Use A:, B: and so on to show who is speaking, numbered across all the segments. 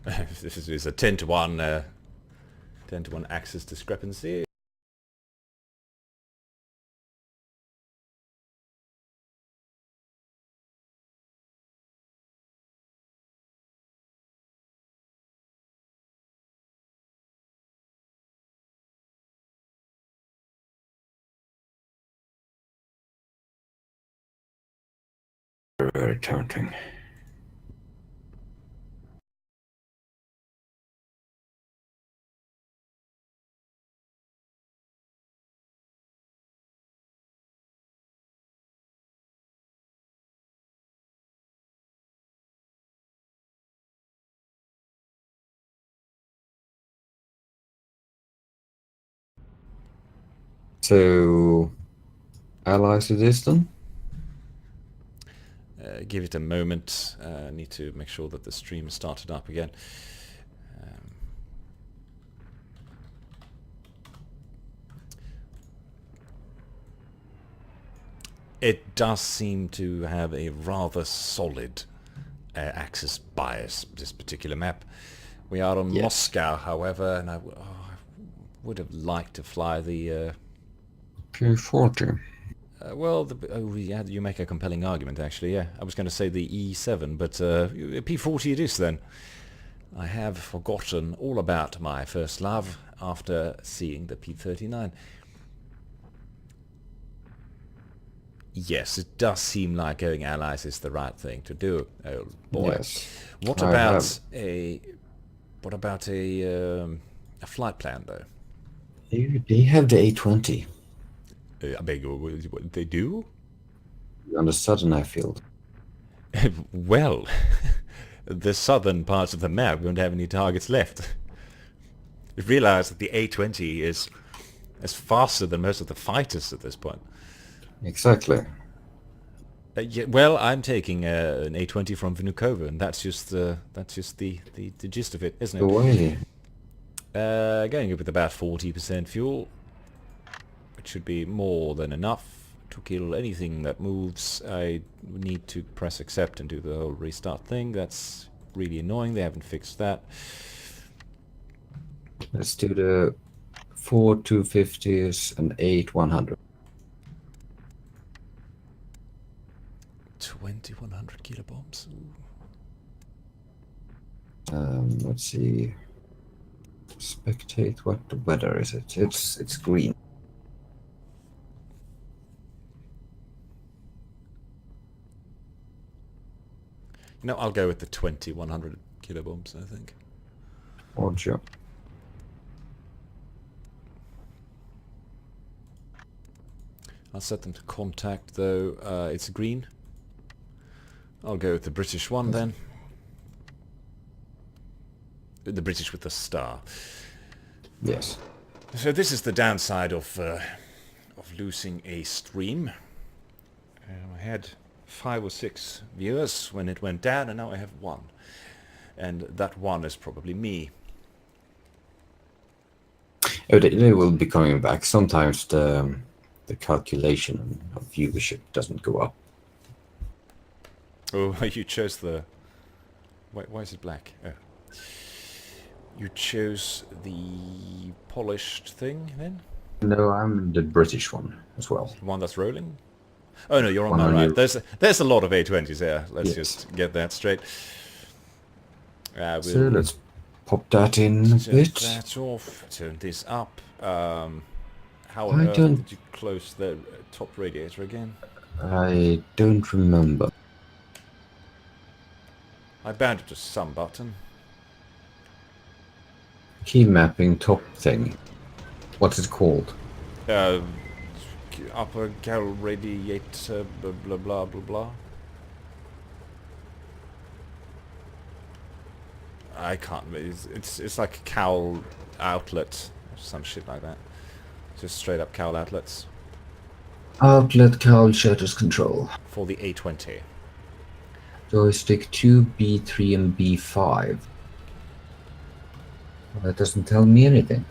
A: This is a 10 to 1, 10 to 1 axis discrepancy.
B: Very tempting. So, allies it is then?
A: Give it a moment. Need to make sure that the stream is started up again. It does seem to have a rather solid axis bias, this particular map. We are on
B: Yes.
A: Moscow, however, and I would have liked to fly the...
B: Q40.
A: well, yeah, you make a compelling argument, actually, yeah. I was going to say the E7, but P40 it is then. I have forgotten all about my first love after seeing the P39. Yes, it does seem like going allies is the right thing to do, old boy.
B: Yes.
A: What
B: I
A: about
B: have.
A: a flight plan though?
B: They have the A20
A: I beg your what they do?
B: on the southern airfield.
A: Well, the southern parts of the map won't have any targets left. You realize that the A20 is faster than most of the fighters at this point.
B: Exactly.
A: Yeah, well, I'm taking an A20 from Vnukovo, and that's just the gist of it, isn't
B: The
A: it?
B: way.
A: Going up with about 40% fuel, which should be more than enough to kill anything that moves. I need to press accept and do the whole restart thing. That's really annoying. They haven't fixed that.
B: Let's do the 4 250s and 8 100.
A: 2100 kilobombs.
B: Let's see. Spectate. What the weather is it? It's green.
A: No, I'll go with the 2100 kilobombs, I think.
B: Roger.
A: I'll set them to contact, though. It's green. I'll go with the British one, then. The British with the star.
B: Yes.
A: So this is the downside of losing a stream. I had 5 or 6 viewers when it went down, and now I have 1. And that 1 is probably me.
B: Oh, they will be coming back. Sometimes the calculation of viewership doesn't go up.
A: Oh, you chose the... Why is it black? Oh. You chose the polished thing, then?
B: No, I'm the British one as well.
A: The one that's rolling? Oh no, you're on
B: One
A: my
B: on
A: right.
B: you.
A: There's a lot of A20s there. Let's
B: Yes.
A: just get that straight.
B: So
A: We'll
B: let's pop that in a
A: turn
B: bit.
A: that off. Turn this up. How
B: I
A: on earth
B: don't-
A: did you close the top radiator again?
B: I don't remember.
A: I bound it to some button.
B: Key mapping top thing. What's it called?
A: Upper cal radiator, blah blah blah blah blah. I can't. It's like a cowl outlet, or some shit like that. Just straight up cowl outlets
B: Outlet cowl shutters control.
A: for the A20.
B: Joystick 2, B3, and B5. Well, that doesn't tell me anything.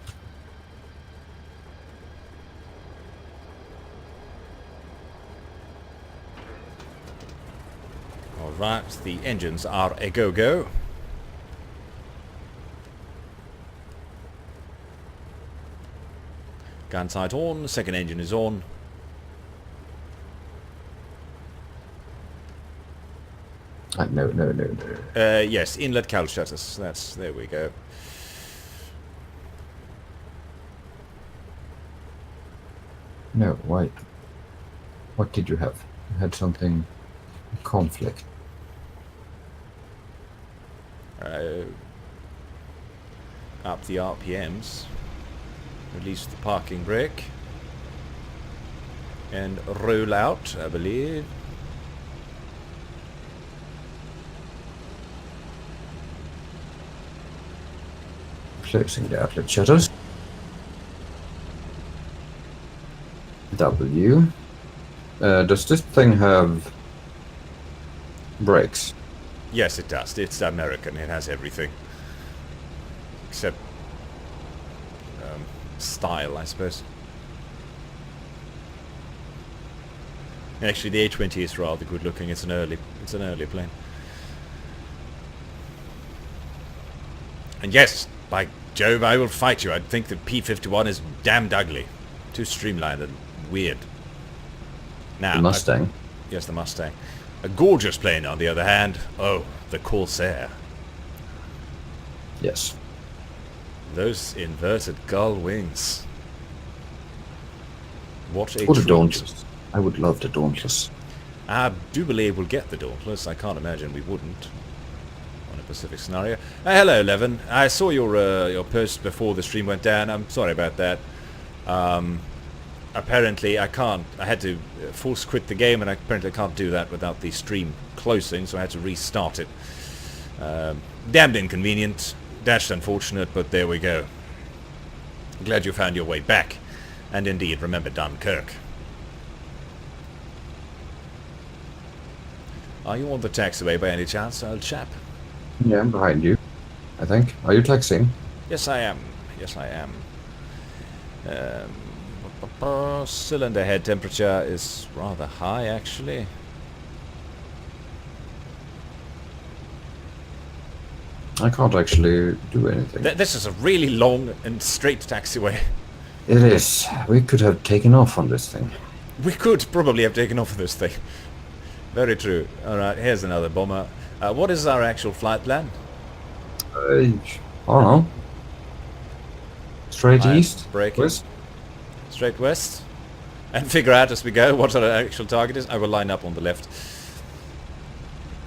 A: All right, the engines are a go-go. Gun sight on, second engine is on.
B: No.
A: Yes, inlet cowl shutters. There we go.
B: No, why? What did you have? You had something... conflict.
A: Up the RPMs. Release the parking brake. And roll out, I believe.
B: Closing the outlet shutters. W. Does this thing have brakes?
A: Yes, it does. It's American. It has everything. Except style, I suppose. Actually, the A20 is rather good looking. It's an early plane. And yes, by Jove, I will fight you. I think the P-51 is damned ugly. Too streamlined and weird. Now,
B: The Mustang.
A: Yes, the Mustang. A gorgeous plane, on the other hand. Oh, the Corsair.
B: Yes.
A: Those inverted gull wings. What a
B: Or the
A: treat.
B: Dauntless. I would love the Dauntless.
A: I do believe we'll get the Dauntless. I can't imagine we wouldn't. On a Pacific scenario. Hello, Levin. I saw your post before the stream went down. I'm sorry about that. Apparently I can't. I had to force quit the game, and I apparently can't do that without the stream closing, so I had to restart it. Damned inconvenient. Dashed unfortunate, but there we go. Glad you found your way back. And indeed, remember Dunkirk. Are you on the taxiway by any chance, old chap?
B: Yeah, I'm behind you, I think. Are you taxiing?
A: Yes, I am. Yes, I am. Cylinder head temperature is rather high, actually.
B: I can't actually do anything.
A: This is a really long and straight taxiway.
B: It is. We could have taken off on this thing.
A: We could probably have taken off this thing. Very true. Alright, here's another bomber. What is our actual flight plan?
B: I don't know. Straight
A: I'm
B: east?
A: braking.
B: West?
A: Straight west. And figure out as we go what our actual target is. I will line up on the left.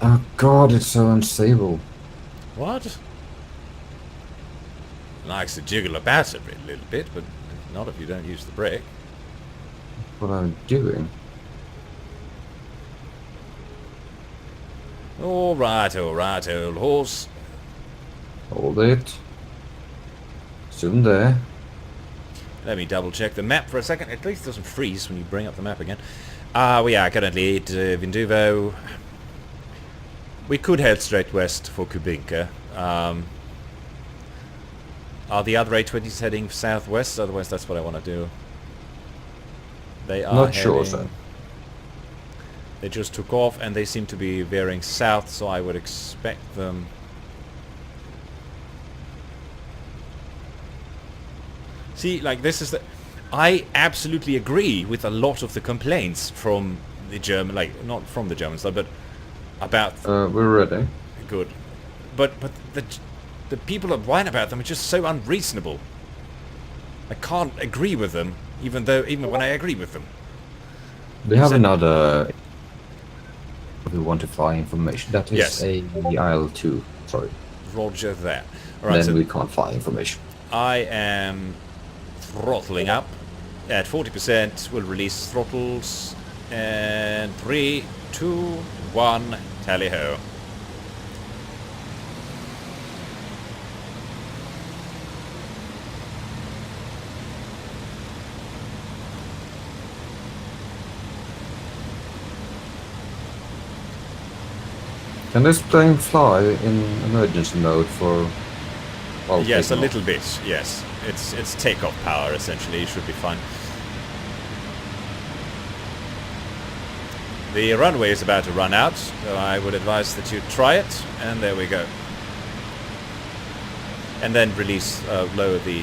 B: Oh god, it's so unstable.
A: What? Likes to jiggle about a little bit, but not if you don't use the brake.
B: What I'm doing.
A: Alright, old horse.
B: Hold it. Soon there.
A: Let me double check the map for a second. At least it doesn't freeze when you bring up the map again. We are currently at Vinduvo. We could head straight west for Kubinka. Are the other A20s heading southwest? Otherwise, that's what I want to do. They are
B: Not sure,
A: heading-
B: sir.
A: They just took off and they seem to be veering south, so I would expect them... See, like, this is the... I absolutely agree with a lot of the complaints from the German... Like, not from the Germans, though, but about...
B: We're ready.
A: Good. But the people that whine about them are just so unreasonable. I can't agree with them, even when I agree with them.
B: We have
A: So-
B: another... We want to fly information. That is
A: Yes.
B: a IL2. Sorry.
A: Roger that. Alright,
B: Then
A: so
B: we can't fly information.
A: I am throttling up at 40%. We'll release throttles. And 3, 2, 1, tally ho.
B: Can this plane fly in emergency mode for... while
A: Yes, a
B: taking
A: little bit. Yes, it's takeoff power essentially. It should be fine. The runway is about to run out, so I would advise that you try it. And there we go. And then release, lower the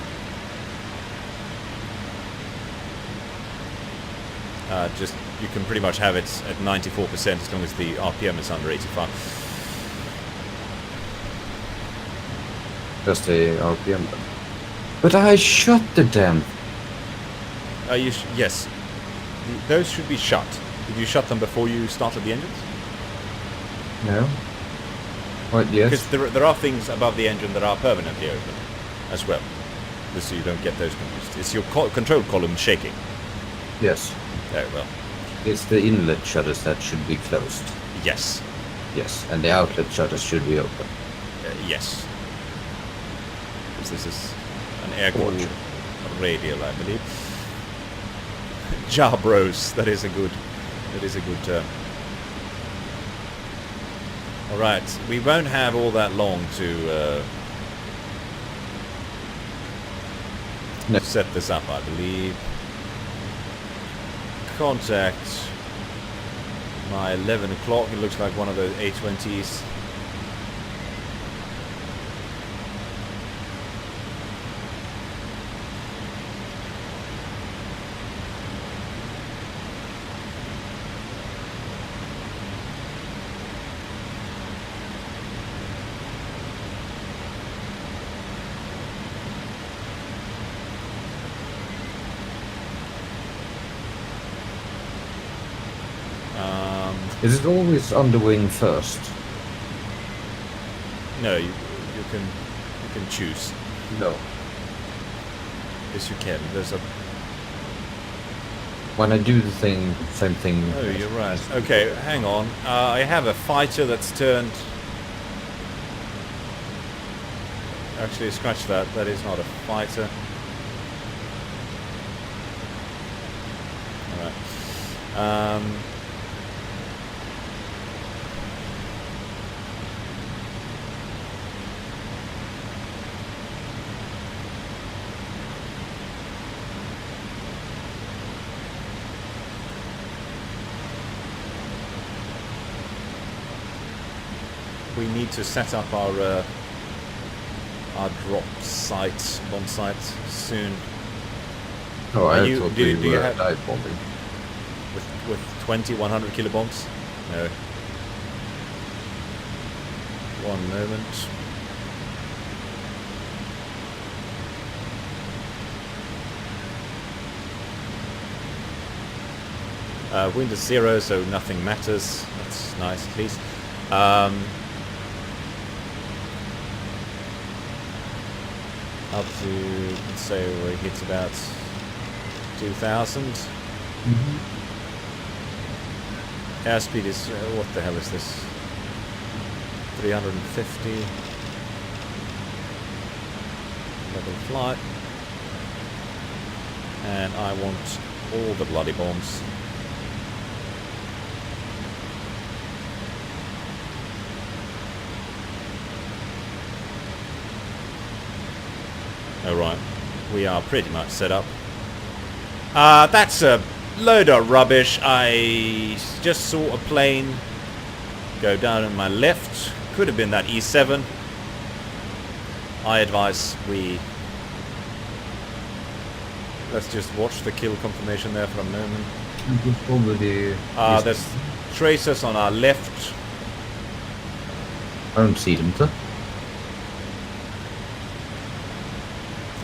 A: Just you can pretty much have it at 94% as long as the RPM is under 85.
B: Just the RPM. But I shut the damn.
A: Yes, those should be shut. Did you shut them before you started the engines?
B: No. What? Yes.
A: Because there are things above the engine that are permanently open as well. Just so you don't get those confused. It's your control column shaking.
B: Yes.
A: Oh, well.
B: It's the inlet shutters that should be closed.
A: Yes.
B: Yes, and the outlet shutters should be open.
A: Yes. Because this is an air-cooled radial, I believe. Jabros, that is a good term. Alright, we won't have all that long to set this up, I believe. Contact my 11 o'clock. It looks like one of those A20s.
B: Is it always under wing first?
A: No, you can choose.
B: No.
A: Yes, you can. There's a.
B: When I do the same thing.
A: Oh, you're right. Okay, hang on. I have a fighter that's turned. Actually, scratch that. That is not a fighter. All right. We need to set up our drop site, bomb site soon.
B: Oh, I thought
A: do
B: we
A: you
B: were
A: have
B: dive bombing.
A: with 20 100 kilo bombs? No. One moment. Wind is 0, so nothing matters. That's nice, at least. Up to, let's say, we hit about 2,000. Airspeed is, what the hell is this? 350. Level flight. And I want all the bloody bombs. Alright, we are pretty much set up. That's a load of rubbish. I just saw a plane go down on my left. Could have been that E7. I advise we... Let's just watch the kill confirmation there for a moment. There's tracers on our left.
B: I don't see them, sir.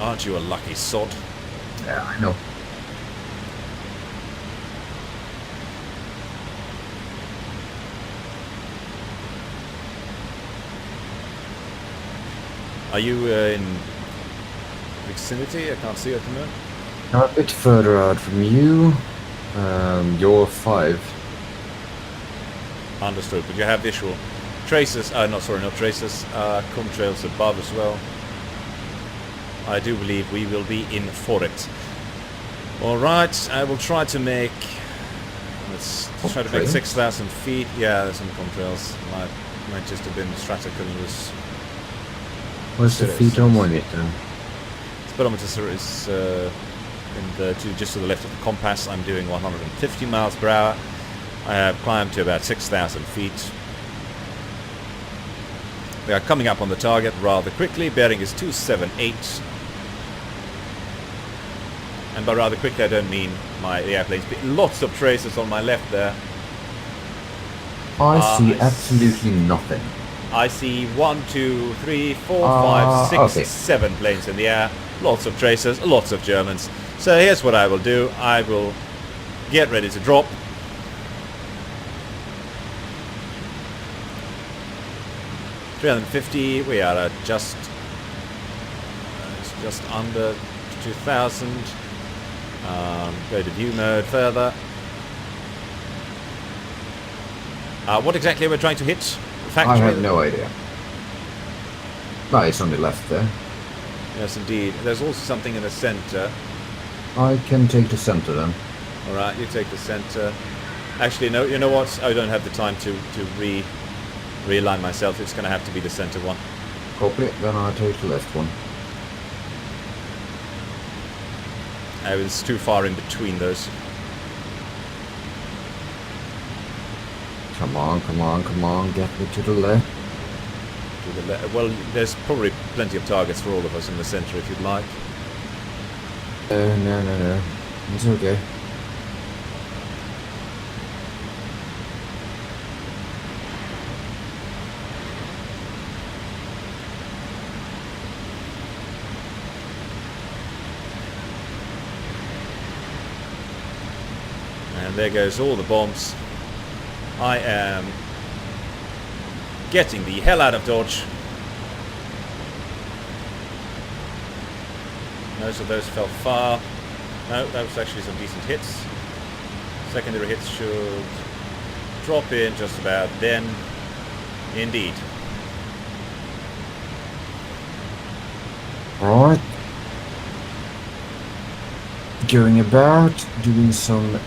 A: Aren't you a lucky sod?
B: Yeah, I know.
A: Are you in vicinity? I can't see at the moment.
B: I'm a bit further out from you. You're 5.
A: Understood, but you have visual traces. Not traces. Contrails above as well. I do believe we will be in for it. Alright, I will try to make... Let's try to make 6,000 feet. Yeah, there's some contrails. Might just have been stratocumulus.
B: What's the feet on monitor?
A: Speedometer is just to the left of the compass. I'm doing 150 miles per hour. I have climbed to about 6,000 feet. We are coming up on the target rather quickly. Bearing is 278. And by rather quickly, I don't mean the airplanes. But lots of tracers on my left there.
B: I see absolutely nothing.
A: I see 1, 2, 3, 4, 5, 6,
B: okay.
A: 7 planes in the air. Lots of tracers, lots of Germans. So here's what I will do. I will get ready to drop. $350. We are at just under 2,000. Go to view mode further. What exactly are we trying to hit? Factory?
B: I have no idea. No, it's on the left there.
A: Yes, indeed. There's also something in the center.
B: I can take the center then.
A: Alright, you take the center. Actually, no, you know what? I don't have the time to realign myself. It's going to have to be the center one.
B: Copy, then I take the left one.
A: I was too far in between those.
B: Come on, come on, come on, get me to the left.
A: Well, there's probably plenty of targets for all of us in the center if you'd like.
B: No. It's okay.
A: And there goes all the bombs. I am getting the hell out of dodge. Most of those fell far. No, that was actually some decent hits. Secondary hits should drop in just about then. Indeed.
B: Alright. Going about, doing some...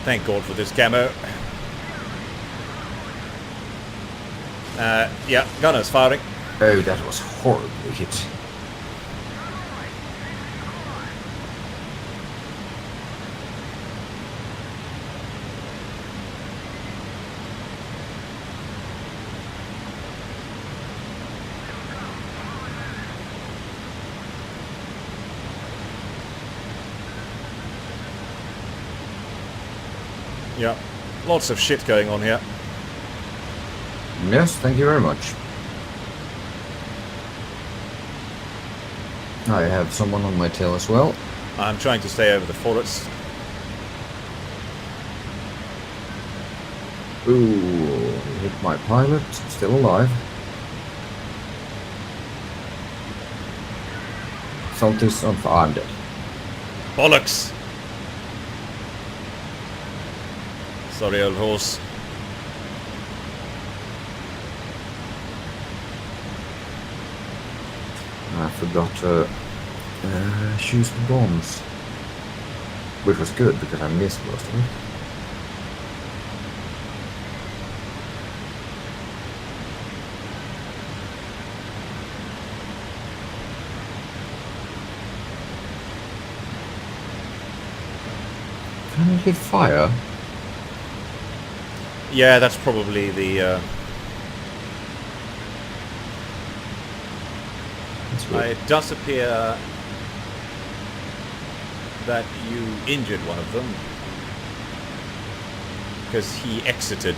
A: Thank God for this camo. Yeah, gunner's firing.
B: Oh, that was horribly hit.
A: Yeah, lots of shit going on here.
B: Yes, thank you very much. I have someone on my tail as well.
A: I'm trying to stay over the forest.
B: Ooh, hit my pilot, still alive. Something's on fire. I'm dead.
A: Bollocks! Sorry, old horse.
B: I forgot to choose the bombs. Which was good because I missed most of it. Can I fire?
A: Yeah, that's probably the... It does appear that you injured one of them. Because he exited.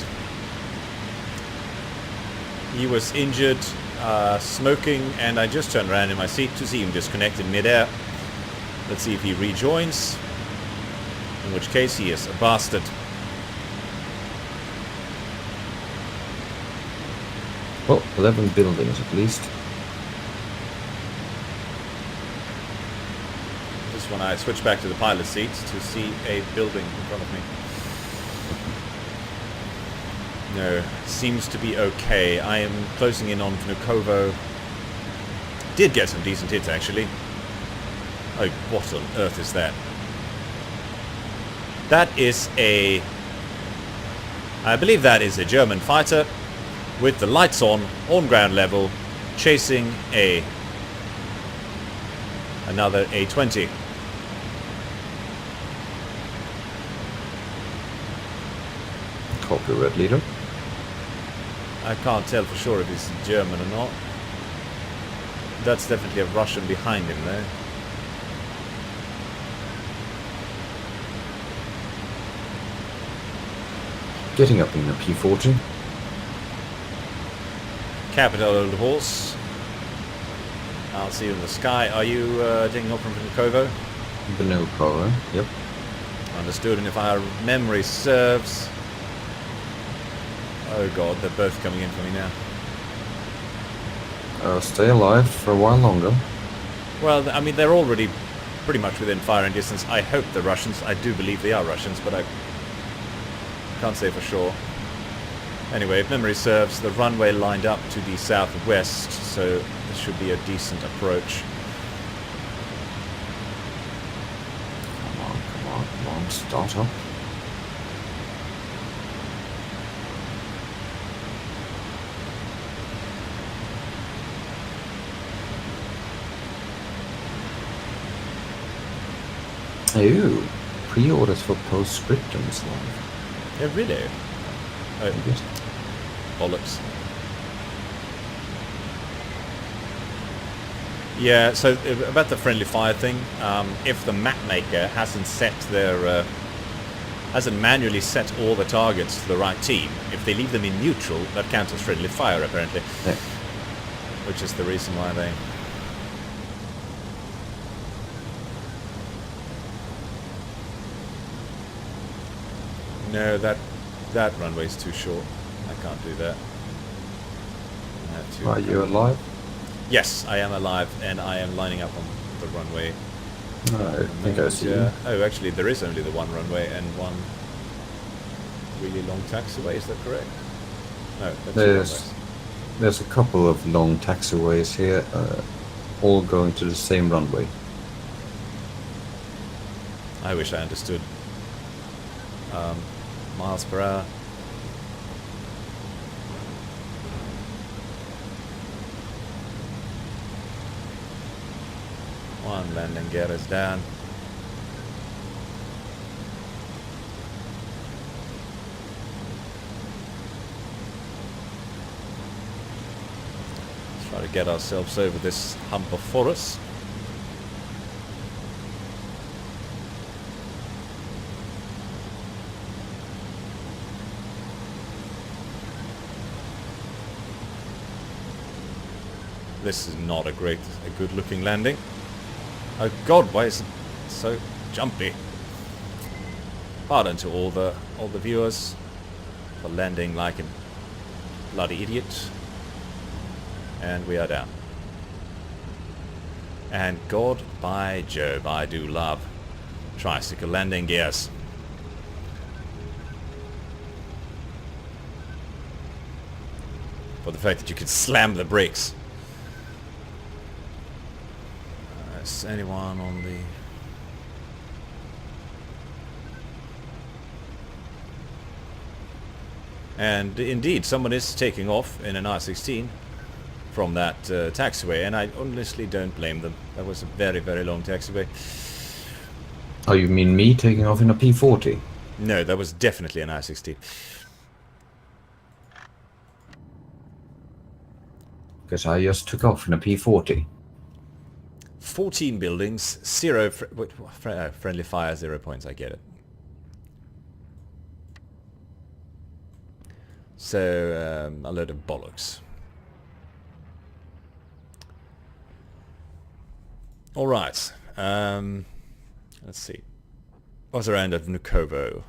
A: He was injured, smoking, and I just turned around in my seat to see him disconnect in midair. Let's see if he rejoins. In which case he is a bastard.
B: Well, 11 buildings at least.
A: Just when I switch back to the pilot seat to see a building in front of me. No, seems to be okay. I am closing in on Vnukovo. Did get some decent hits actually. Oh, what on earth is that? That is a... I believe that is a German fighter with the lights on ground level, chasing another A-20.
B: Copy, Red Leader.
A: I can't tell for sure if he's German or not. That's definitely a Russian behind him there.
B: Getting up in a P40.
A: Capital, old horse. I'll see you in the sky. Are you taking off from Kovo?
B: Below cover. Yep.
A: Understood. And if our memory serves... Oh god, they're both coming in for me now.
B: Stay alive for a while longer.
A: Well, I mean, they're already pretty much within firing distance. I hope they're Russians. I do believe they are Russians, but I can't say for sure. Anyway, if memory serves, the runway lined up to the southwest, so this should be a decent approach.
B: Come on, start up. Ooh, pre-orders for Postscriptum is live.
A: Yeah, really? Oh,
B: Yes.
A: bollocks. Yeah, so about the friendly fire thing, if the map maker hasn't set their... hasn't manually set all the targets to the right team, if they leave them in neutral, that counts as friendly fire, apparently.
B: Yeah.
A: Which is the reason why they... No, that runway's too short. I can't do that. I have to...
B: Are you alive?
A: Yes, I am alive, and I am lining up on the runway.
B: I think I see you.
A: Oh, actually, there is only the one runway and one really long taxiway. Is that correct? No, that's two runways.
B: There's a couple of long taxiways here, all going to the same runway.
A: I wish I understood. Miles per hour. One landing gear is down. Let's try to get ourselves over this hump of forest. This is not a good looking landing. Oh god, why is it so jumpy? Pardon to all the viewers for landing like a bloody idiot. And we are down. And God by Jove, I do love tricycle landing gears. For the fact that you could slam the brakes. Is anyone on the... And indeed, someone is taking off in an R16 from that taxiway, and I honestly don't blame them. That was a very, very long taxiway.
B: Oh, you mean me taking off in a P40?
A: No, that was definitely an R16.
B: Because I just took off in a P40.
A: 14 buildings, zero friendly fire, 0 points. I get it. So a load of bollocks. All right. Let's see. What's around at Nukovo?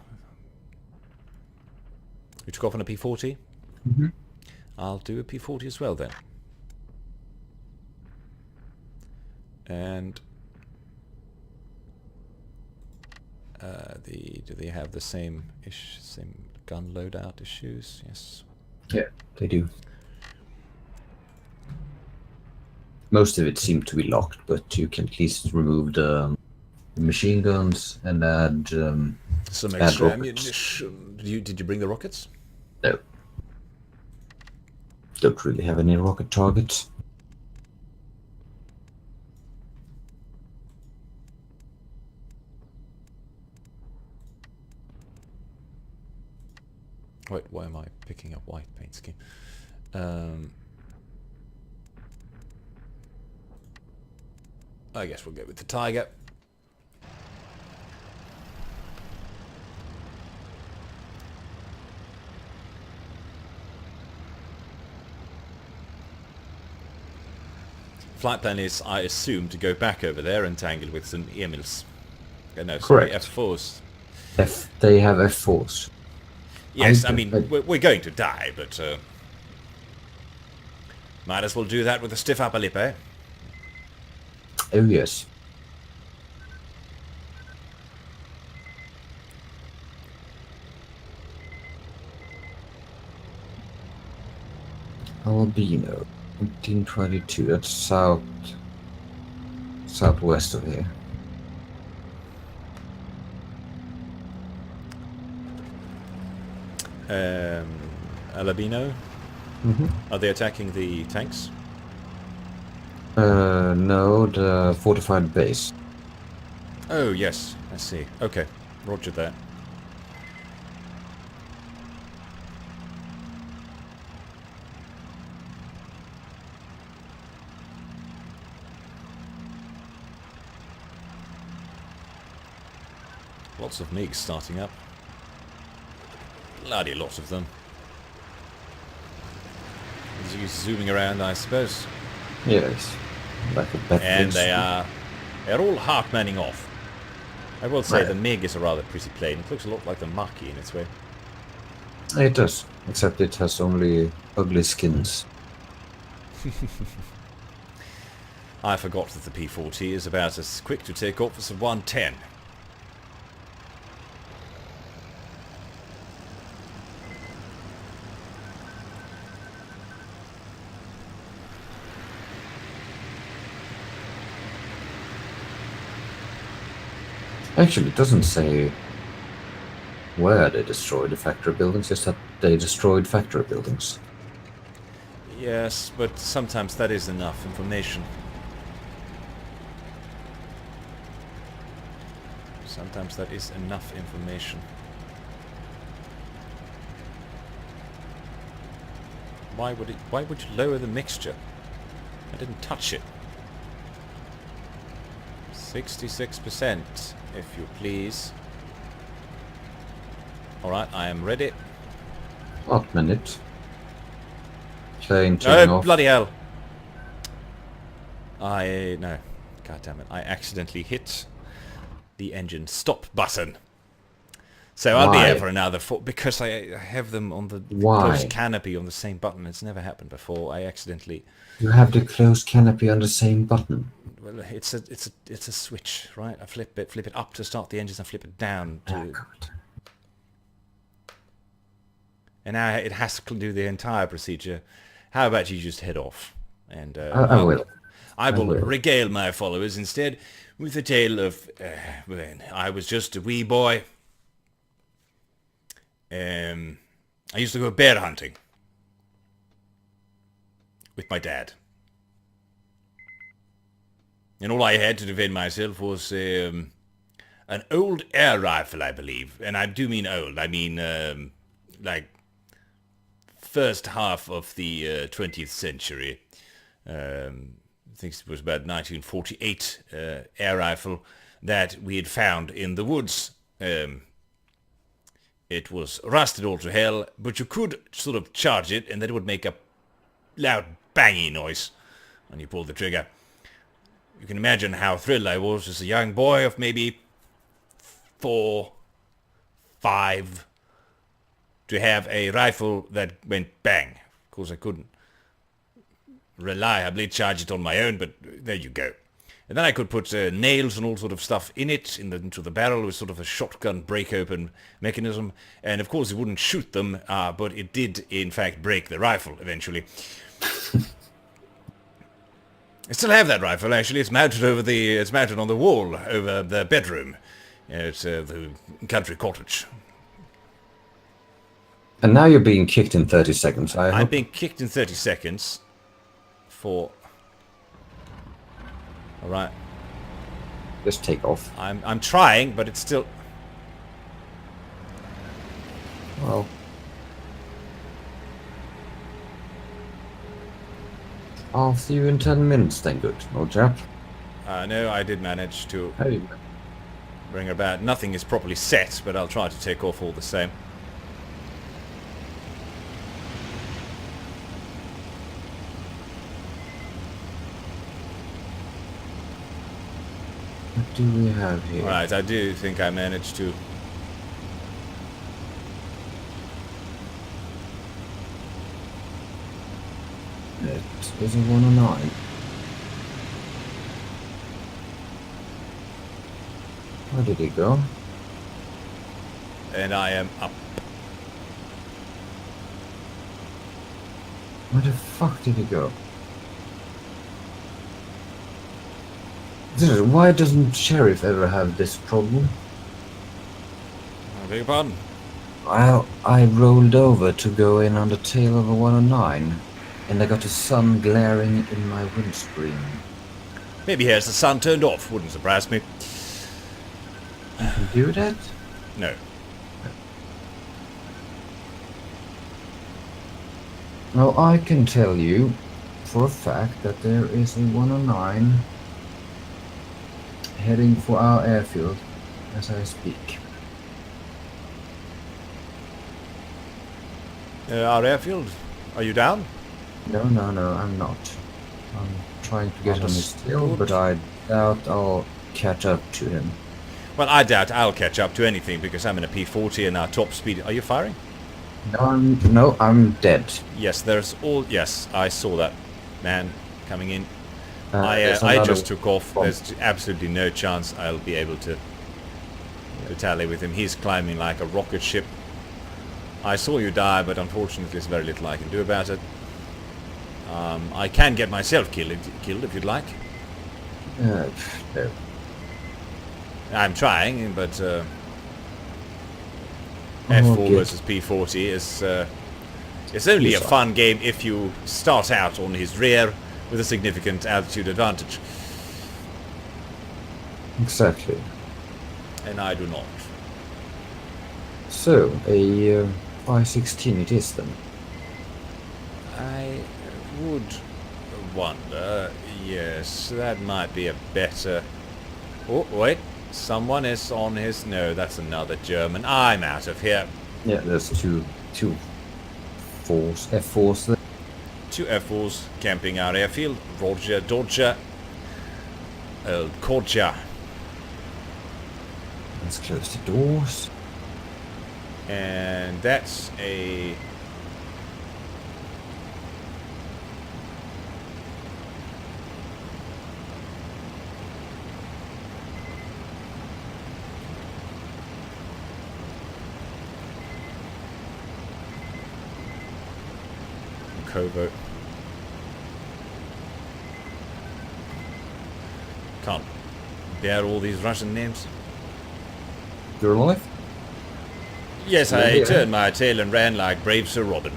A: You took off on a P40?
B: Mm-hmm.
A: I'll do a P40 as well then. And do they have the same gun loadout issues? Yes.
B: Yeah, they do. Most of it seemed to be locked, but you can at least remove the machine guns and add
A: some
B: add
A: extra
B: rockets.
A: ammunition. Did you bring the rockets?
B: No. Don't really have any rocket targets.
A: Wait, why am I picking up white paint scheme? I guess we'll go with the Tiger. flight plan is, I assume, to go back over there and tangle with some Emils. No, sorry,
B: Correct.
A: F4s.
B: They have F4s.
A: Yes, I mean, we're going to die, but might as well do that with a stiff upper lip, eh?
B: Oh yes. Albino, 1922. That's southwest of here.
A: Alabino,
B: Mm-hmm.
A: are they attacking the tanks?
B: No, the fortified base.
A: Oh, yes, I see. Okay, roger that. Lots of MiGs starting up. Bloody lots of them. Zooming around, I suppose.
B: Yes. Like a bad
A: And
B: things.
A: they're all heart-manning off. I will say
B: Right.
A: the MiG is a rather pretty plane. It looks a lot like the Maki in its way.
B: It does, except it has only ugly skins.
A: I forgot that the P-40 is about as quick to take off as a 110.
B: Actually, it doesn't say where they destroyed the factory buildings, just that they destroyed factory buildings.
A: Yes, but sometimes that is enough information. Sometimes that is enough information. Why would you lower the mixture? I didn't touch it. 66%, if you please. Alright, I am ready.
B: What minute? Plane taking
A: Oh,
B: off.
A: bloody hell! No. God damn it. I accidentally hit the engine stop button. So I'll be
B: Why?
A: here for another because I have them on the
B: Why?
A: closed canopy on the same button. It's never happened before. I accidentally...
B: You have the closed canopy on the same button.
A: Well, it's a switch, right? I flip it up to start the engines and flip it down
B: Oh,
A: to...
B: God.
A: And now it has to do the entire procedure. How about you just head off? And
B: I will.
A: I will
B: will.
A: regale my followers instead with a tale of when I was just a wee boy. I used to go bear hunting with my dad. And all I had to defend myself was an old air rifle, I believe. And I do mean old. I mean like first half of the 20th century. I think it was about 1948 air rifle that we had found in the woods. It was rusted all to hell, but you could sort of charge it and then it would make a loud banging noise when you pulled the trigger. You can imagine how thrilled I was as a young boy of maybe 4, 5, to have a rifle that went bang. Of course I couldn't reliably charge it on my own, but there you go. And then I could put nails and all sort of stuff in it, into the barrel with sort of a shotgun break-open mechanism. And of course it wouldn't shoot them, but it did in fact break the rifle eventually. I still have that rifle actually. It's mounted on the wall over the bedroom. It's the country cottage.
B: And now you're being kicked in 30 seconds.
A: I'm being kicked in 30 seconds for... Alright.
B: Just take off.
A: I'm trying, but it's still...
B: Well. I'll see you in 10 minutes then, good old chap.
A: No, I did manage to
B: Hey.
A: bring her back. Nothing is properly set, but I'll try to take off all the same.
B: do we have here?
A: Alright, I do think I managed to.
B: It is a 109. Where did it go?
A: And I am up.
B: Where the fuck did it go? Why doesn't Sheriff ever have this problem?
A: I beg your pardon?
B: Well, I rolled over to go in on the tail of a 109, and I got the sun glaring in my windscreen.
A: Maybe he has the sun turned off, wouldn't surprise me.
B: You can do that?
A: No.
B: Well, I can tell you for a fact that there is a 109 heading for our airfield as I speak.
A: Our airfield? Are you down?
B: No, I'm not. I'm trying to get on his tail,
A: Understood.
B: but I doubt I'll catch up to him.
A: Well, I doubt I'll catch up to anything because I'm in a P40 and our top speed. Are you firing?
B: No, I'm dead.
A: Yes, there's all. Yes, I saw that man coming in.
B: There's
A: I
B: another
A: just took off.
B: bomb.
A: There's absolutely no chance I'll be able to tally with him. He's climbing like a rocket ship. I saw you die, but unfortunately there's very little I can do about it. I can get myself killed if you'd like.
B: No.
A: I'm trying, but
B: Oh,
A: F4
B: good.
A: versus P40 is it's only a fun game if you start out on his rear with a significant altitude advantage,
B: Exactly.
A: and I do not.
B: So, a 516 it is then.
A: I would wonder. Yes, that might be a better. Oh wait, someone is on his. No, that's another German. I'm out of here.
B: Yeah, there's two F4s there.
A: Two F4s camping our airfield. Roger, Dodger, Old Kodja.
B: Let's close the doors.
A: And that's a... Kovo. Can't bear all these Russian names.
B: You're alive?
A: Yes, I
B: Yeah.
A: turned my tail and ran like brave Sir Robin.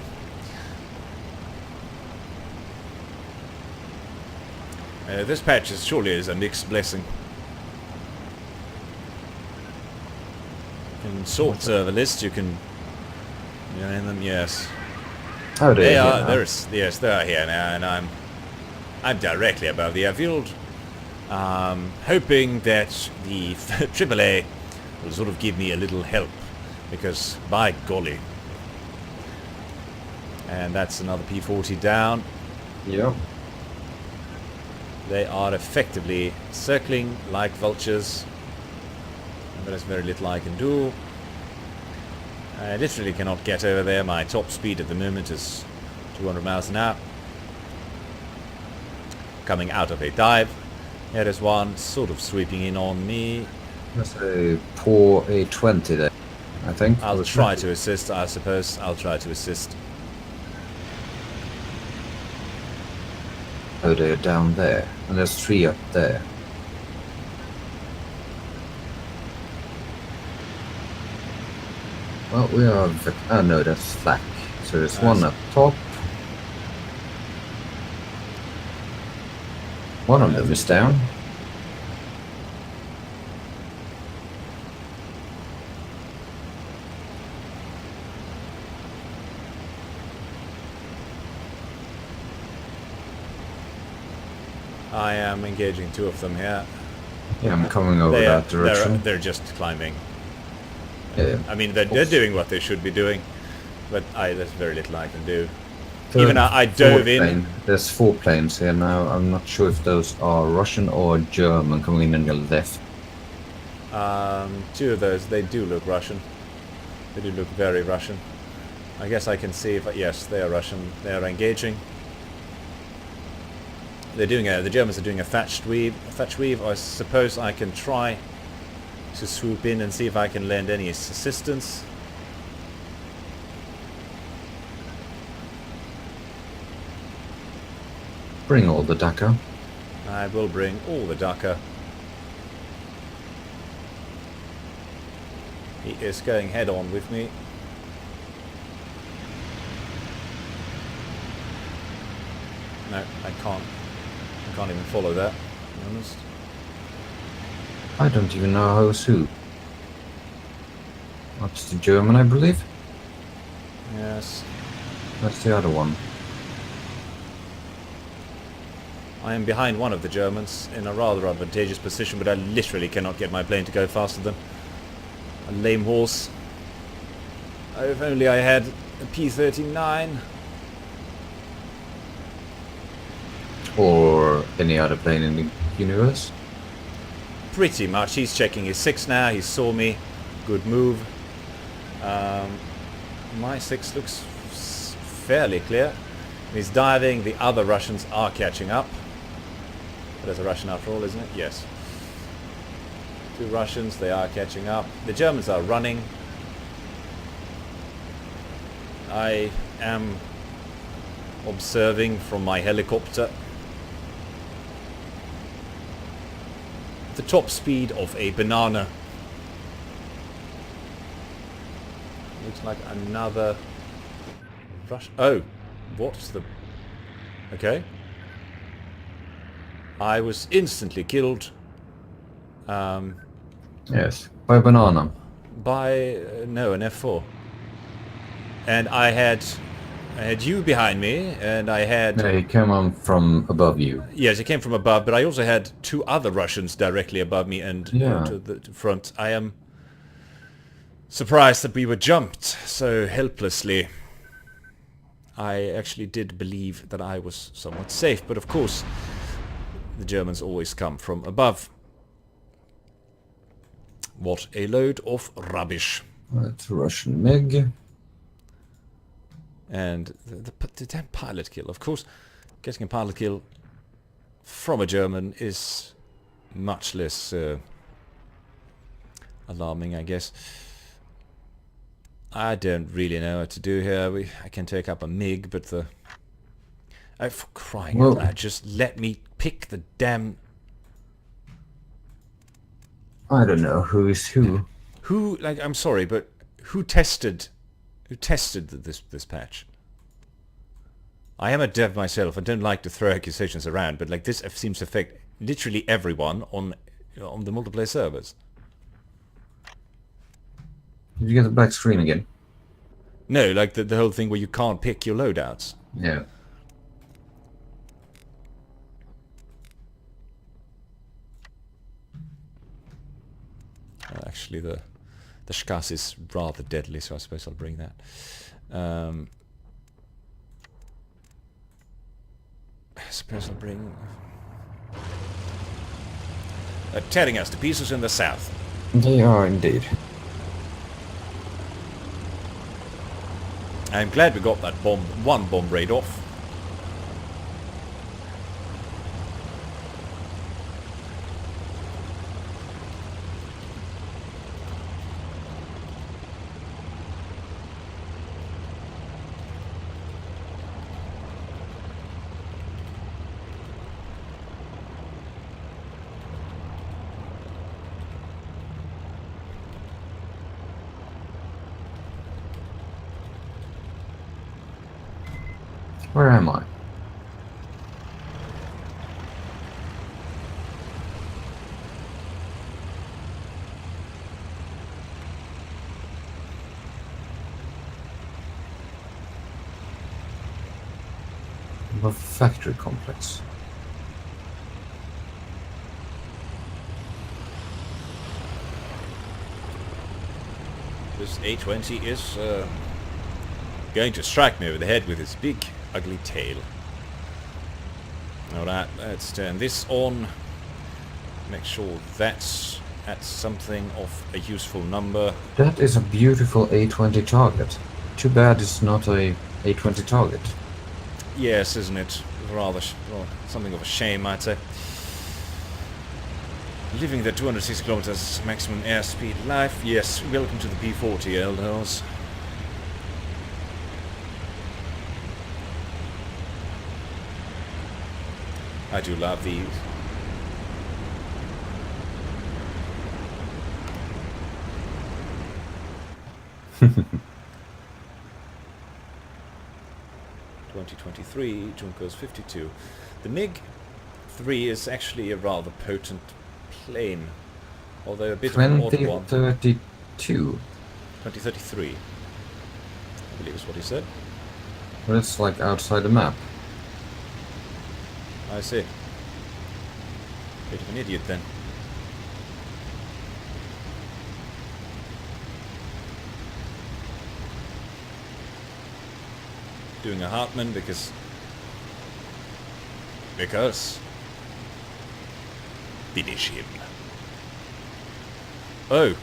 A: This patch surely is a mixed blessing. You can sort server list, you can join them, yes.
B: Oh,
A: They are
B: here now.
A: yes, they are here now, and I'm directly above the airfield. Hoping that the AAA will sort of give me a little help, because by golly. And that's another P40 down.
B: Yep.
A: They are effectively circling like vultures. And there's very little I can do. I literally cannot get over there. My top speed at the moment is 200 miles an hour. Coming out of a dive. Here is one sort of sweeping in on me.
B: That's a poor A20 there, I think.
A: I'll
B: Or
A: try
B: 20.
A: to assist, I suppose. I'll try to assist.
B: Oh, they're down there. And there's 3 up there. Well, we are... Oh, no, that's flak. So there's one up top. One of them is down.
A: I am engaging 2 of them here.
B: Yeah, I'm coming over
A: They are,
B: that direction.
A: they're just climbing.
B: Yeah.
A: I mean, they're doing what they should be doing, but there's very little I can do.
B: Third,
A: Even I
B: fourth
A: dove in.
B: plane. There's 4 planes here now. I'm not sure if those are Russian or German coming in on your left.
A: Two of those, they do look Russian. They do look very Russian. I guess I can see if... yes, they are Russian. They are engaging. They're doing the Germans are doing a thatched weave. I suppose I can try to swoop in and see if I can lend any assistance.
B: Bring all the Dakar.
A: I will bring all the Dakar. He is going head on with me. No, I can't. I can't even follow that, to be honest.
B: I don't even know who's who. That's the German, I believe.
A: Yes.
B: That's the other one.
A: I am behind one of the Germans in a rather advantageous position, but I literally cannot get my plane to go faster than a lame horse. If only I had a P-39.
B: Or any other plane in the universe.
A: Pretty much. He's checking his 6 now. He saw me. Good move. My 6 looks fairly clear. He's diving. The other Russians are catching up. There's a Russian after all, isn't it? Yes. 2 Russians. They are catching up. The Germans are running. I am observing from my helicopter. The top speed of a banana. Looks like another Rush. Oh, what's the... Okay. I was instantly killed.
B: Yes, by a banana.
A: By no, an F4. And I had you behind me, and I had...
B: Yeah, he came on from above you.
A: Yes, it came from above, but I also had 2 other Russians directly above me and to the front. I am surprised that we were jumped so helplessly. I actually did believe that I was somewhat safe, but of course the Germans always come from above. What a load of rubbish.
B: That's a Russian MiG.
A: And the damn pilot kill. Of course, getting a pilot kill from a German is much less alarming, I guess. I don't really know what to do here. I can take up a MiG, but the... Oh, for crying out loud, just let me pick the damn...
B: I don't know who is who.
A: Who, like, I'm sorry, but who tested this patch? I am a dev myself. I don't like to throw accusations around, but like this seems to affect literally everyone on the multiplayer servers.
B: Did you get the black screen again?
A: No, like the whole thing where you can't pick your loadouts.
B: Yeah.
A: Actually, the Shkas is rather deadly, so I suppose I'll bring that. I suppose I'll bring... tearing us to pieces in the south.
B: They are indeed.
A: I'm glad we got that one bomb raid off.
B: Where am I? A factory complex.
A: This A20 is going to strike me over the head with its big, ugly tail. Alright, let's turn this on. Make sure that's at something of a useful number.
B: That is a beautiful A20 target. Too bad it's not a A20 target.
A: Yes, isn't it? Rather, well, something of a shame, I'd say. Living the 260 kilometers maximum airspeed life. Yes, welcome to the P40, Elders. I do love these. Junkers 52. The MiG-3 is actually a rather potent plane, although a bit of an odd one.
B: 2032.
A: 2033, I believe is what he said.
B: Well, it's like outside the map.
A: I see. Bit of an idiot then. Doing a Hartmann because finish him. Oh,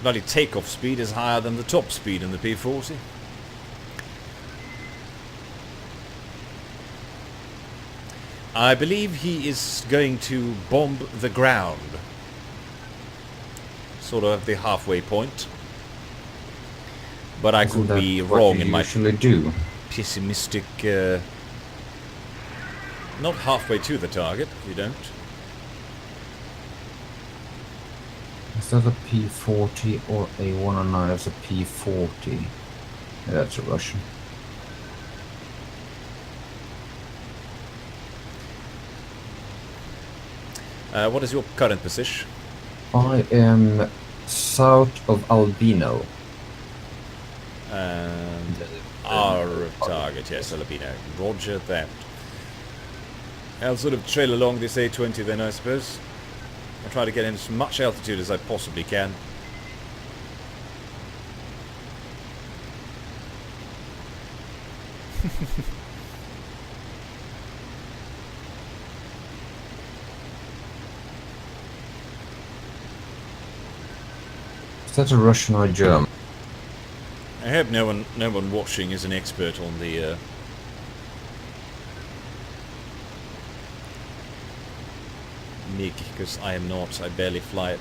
A: bloody takeoff speed is higher than the top speed in the P40. I believe he is going to bomb the ground, sort of at the halfway point. But I could be wrong in my
B: usually do.
A: Pessimistic. Not halfway to the target, you don't.
B: Is that a P40 or a 109? That's a P40. Yeah, that's a Russian.
A: What is your current position?
B: I am south of Albino.
A: And our target, yes, Albino. Roger that. I'll sort of trail along this A20 then, I suppose. I'll try to get in as much altitude as I possibly can.
B: Is that a Russian or a German?
A: I hope no one watching is an expert on the MiG, because I am not. I barely fly it.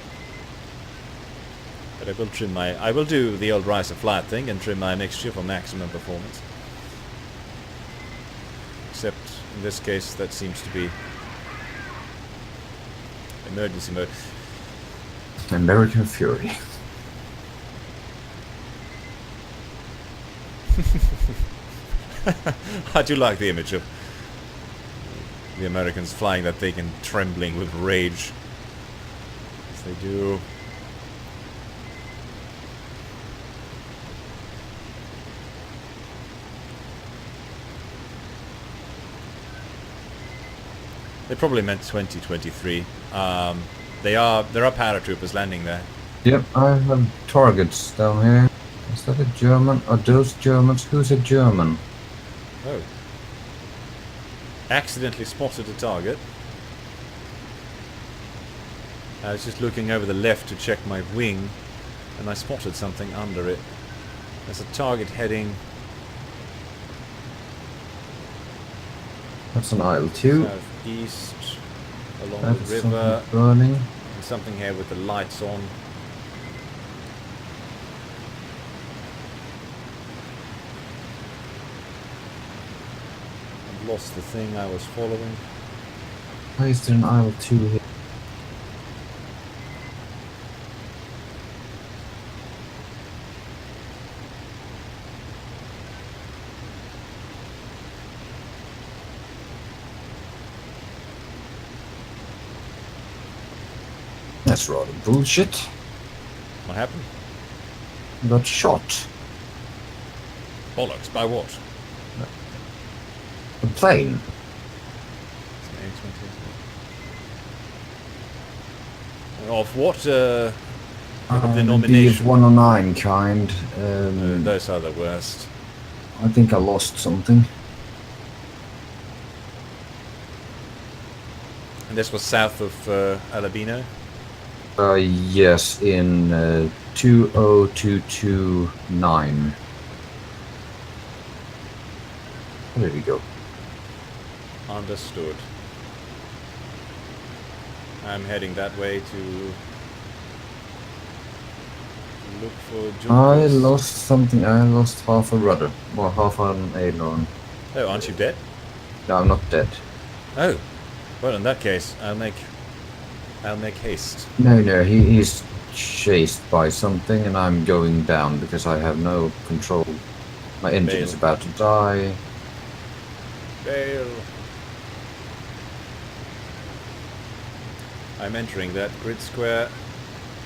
A: But I will trim I will do the old rise of flight thing and trim my mixture for maximum performance. Except in this case, that seems to be emergency mode.
B: American Fury.
A: I do like the image of the Americans flying that thing and trembling with rage. Yes, they do. They probably meant 2023. There are paratroopers landing there.
B: Yep, I have targets down here. Is that a German? Are those Germans? Who's a German?
A: Oh. Accidentally spotted a target. I was just looking over the left to check my wing, and I spotted something under it. There's a target heading
B: That's an IL2.
A: southeast along
B: That
A: the
B: is
A: river.
B: something burning.
A: And something here with the lights on. I've lost the thing I was following.
B: Why is there an IL2 here? That's rather bullshit.
A: What happened?
B: Got shot.
A: Bollocks, by what?
B: A plane.
A: Of what denomination?
B: BF-109 kind.
A: Those are the worst.
B: I think I lost something.
A: And this was south of Alabino?
B: Yes, in 20229. Where did he go?
A: Understood. I'm heading that way to look for
B: I
A: Junkers.
B: lost something. I lost half a rudder. Well, half an aileron.
A: Oh, aren't you dead?
B: No, I'm not dead.
A: Oh, well, in that case, I'll make haste.
B: No, he's chased by something, and I'm going down because I have no control. My engine is
A: Bail.
B: about to die.
A: Bail. I'm entering that grid square.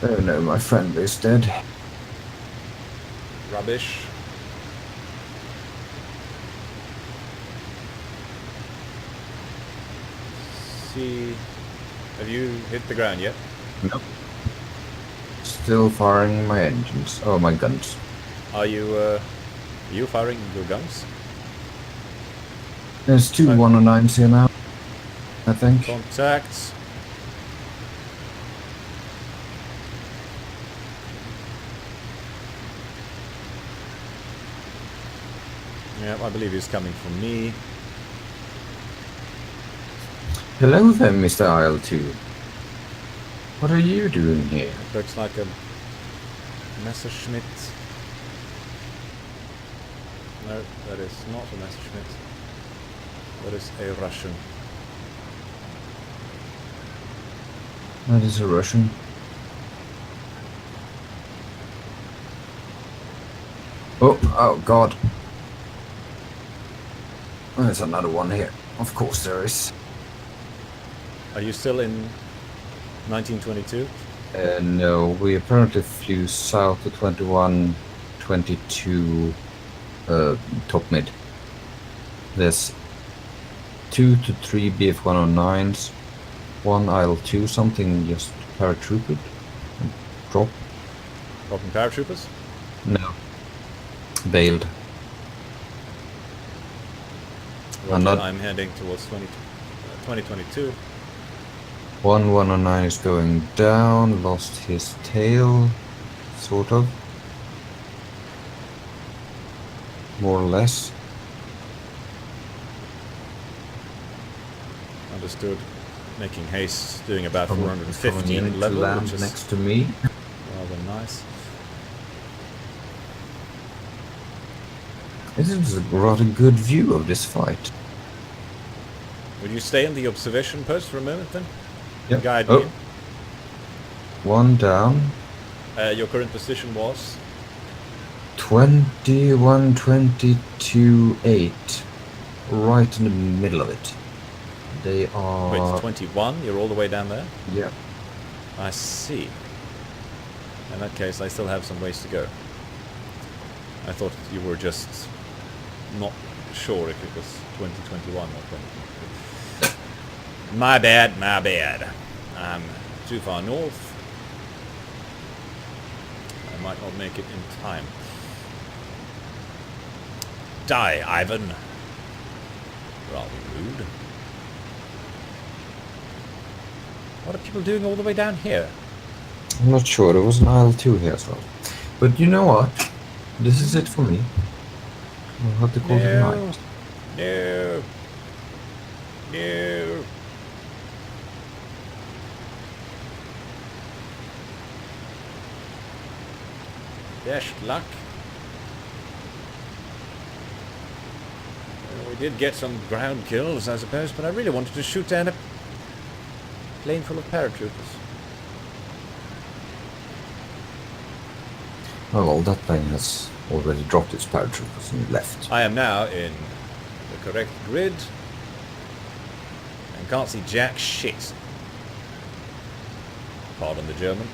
B: Oh no, my friend is dead.
A: Rubbish. See, have you hit the ground yet?
B: Nope. Still firing my engines. Oh, my guns.
A: Are you firing your guns?
B: There's two 109s here now, I think.
A: Contacts. Yeah, I believe he's coming from me.
B: Hello there, Mr. IL2. What are you doing here?
A: Looks like a Messerschmitt. No, that is not a Messerschmitt. That is a Russian.
B: That is a Russian. Oh God. There's another one here. Of course there is.
A: Are you still in 1922?
B: No, we apparently flew south to 2122 top mid. There's 2 to 3 BF-109s, 1 IL2, something just paratrooped. Drop.
A: Dropping paratroopers?
B: No. Bailed.
A: Roger, I'm heading towards 2022.
B: 1 109 is going down, lost his tail, sort of. More or less.
A: Understood. Making haste, doing about
B: Coming
A: 415
B: in to
A: level,
B: land
A: which is
B: next to me.
A: rather nice.
B: This is a rather good view of this fight.
A: Would you stay in the observation post for a moment then?
B: Yep.
A: Guide
B: Oh.
A: me.
B: One down.
A: Your current position was?
B: 21-22-8. Right in the middle of it. They are...
A: Wait, 21? You're all the way down there?
B: Yeah.
A: I see. In that case, I still have some ways to go. I thought you were just not sure if it was 2021 or 2022. My bad, my bad. I'm too far north. I might not make it in time. Die, Ivan. Rather rude. What are people doing all the way down here?
B: I'm not sure. There was an IL2 here as well. But you know what? This is it for me. I'll have to call it a night.
A: No. No. Dashed luck. We did get some ground kills, I suppose, but I really wanted to shoot down a plane full of paratroopers.
B: Oh well, that plane has already dropped its paratroopers and left.
A: I am now in the correct grid and can't see jack shit. Pardon the German.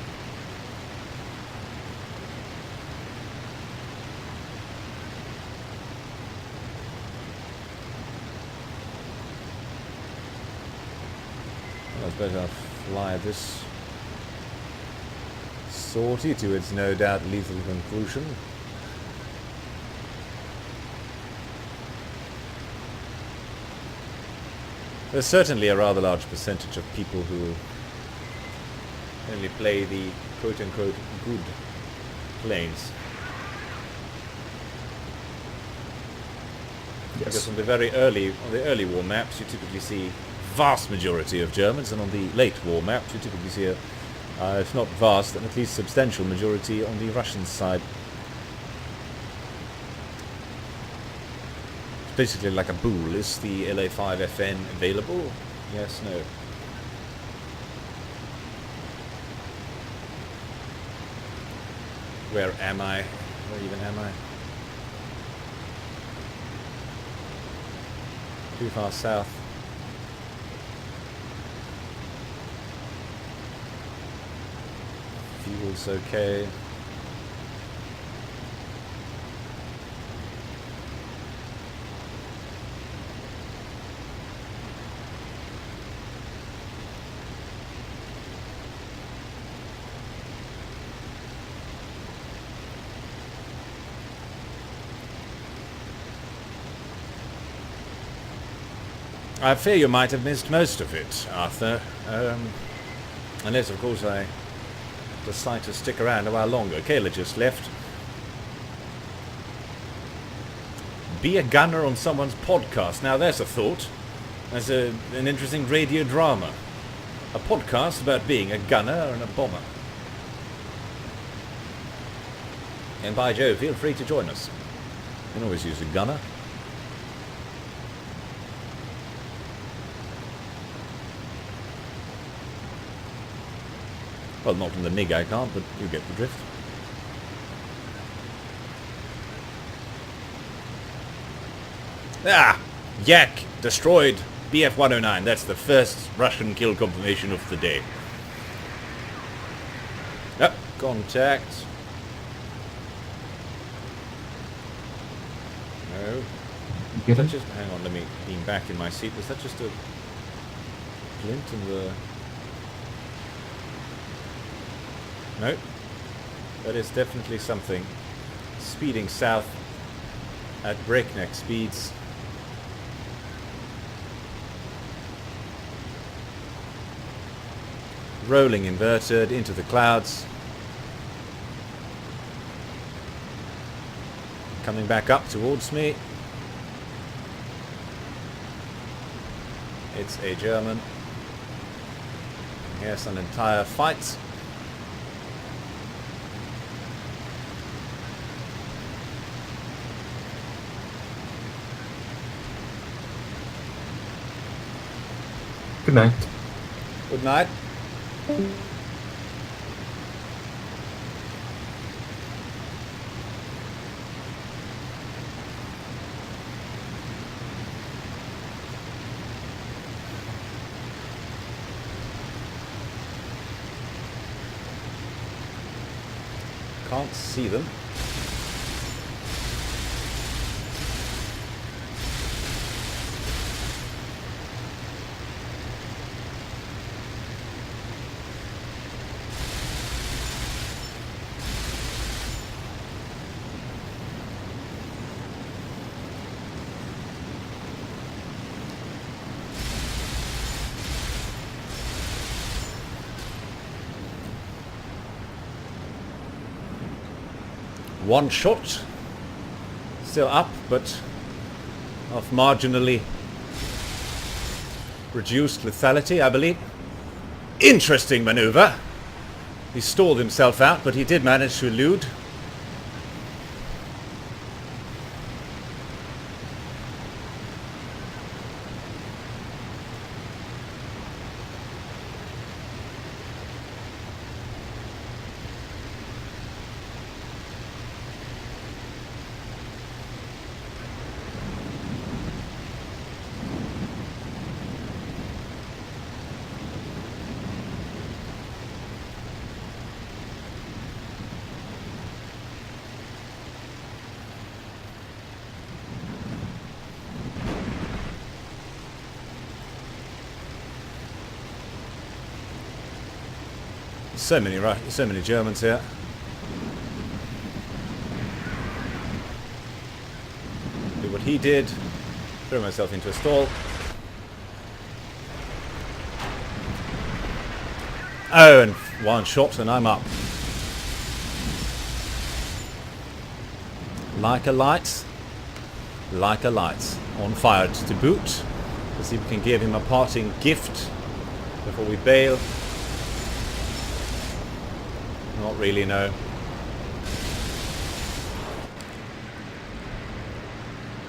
A: Well, I suppose I'll fly this sortie to its no doubt lethal conclusion. There's certainly a rather large percentage of people who only play the quote-unquote good planes. Because on the early war maps, you typically see vast majority of Germans, and on the late war maps, you typically see if not vast, then at least substantial majority on the Russian side. It's basically like a bool. Is the LA5FN available? Yes, no. Where am I? Where even am I? Too far south. Fuel's okay. I fear you might have missed most of it, Arthur. Unless, of course, I decide to stick around a while longer. Kayla just left. Be a gunner on someone's podcast. Now, there's a thought. There's an interesting radio drama. A podcast about being a gunner and a bomber. And by Jove, feel free to join us. You can always use a gunner. Well, not on the NIG I can't, but you get the drift. Ah! Yak! Destroyed! BF-109. That's the first Russian kill confirmation of the day. Yep, contact. No.
B: Get
A: That
B: him?
A: just, hang on, let me lean back in my seat. Was that just a glint in the... No, that is definitely something. Speeding south at breakneck speeds. Rolling inverted into the clouds. Coming back up towards me. It's a German. Here's an entire fight.
B: Good night.
A: Good night. Can't see them. One shot, still up, but of marginally reduced lethality, I believe. Interesting maneuver. He stalled himself out, but he did manage to elude. So many Germans here. Do what he did. Throw myself into a stall. Oh, and one shot and I'm up. Like a light. Like a light. On fire to boot. Let's see if we can give him a parting gift before we bail. Not really, no.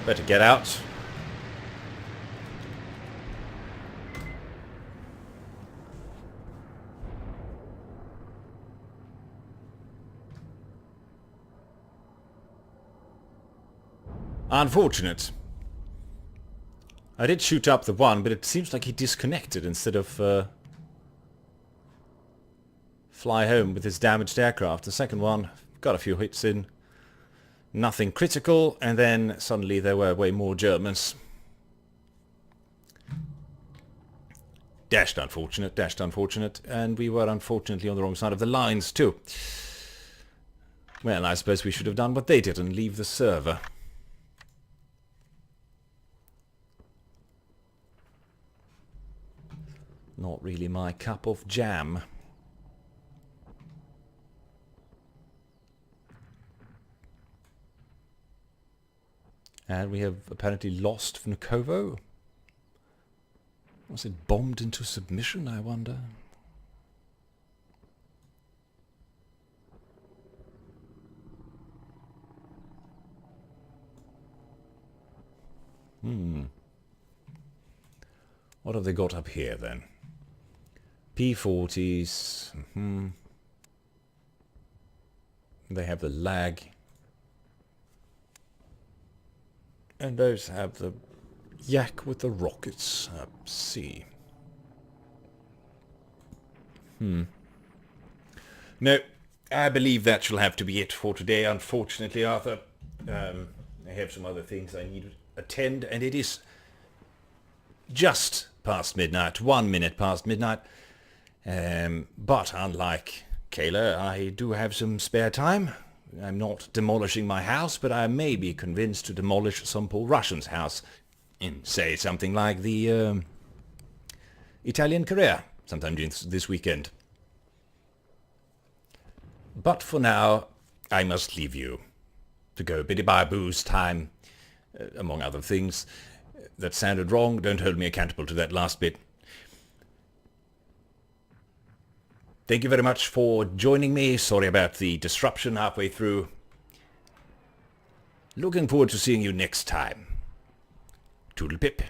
A: Better get out. Unfortunate. I did shoot up the one, but it seems like he disconnected instead of fly home with his damaged aircraft. The second one got a few hits in. Nothing critical, and then suddenly there were way more Germans. Dashed unfortunate, and we were unfortunately on the wrong side of the lines too. Well, I suppose we should have done what they did and leave the server. Not really my cup of jam. And we have apparently lost Vnukovo. Was it bombed into submission, I wonder? What have they got up here then? P40s. They have the lag. And those have the yak with the rockets. C. No, I believe that shall have to be it for today, unfortunately, Arthur. I have some other things I need to attend, and it is just past midnight, 1 minute past midnight. But unlike Kayla, I do have some spare time. I'm not demolishing my house, but I may be convinced to demolish some poor Russian's house in, say, something like the Italian career sometime during this weekend. But for now, I must leave you to go biddy-bye-boo's time, among other things. That sounded wrong. Don't hold me accountable to that last bit. Thank you very much for joining me. Sorry about the disruption halfway through. Looking forward to seeing you next time. Toodle pip.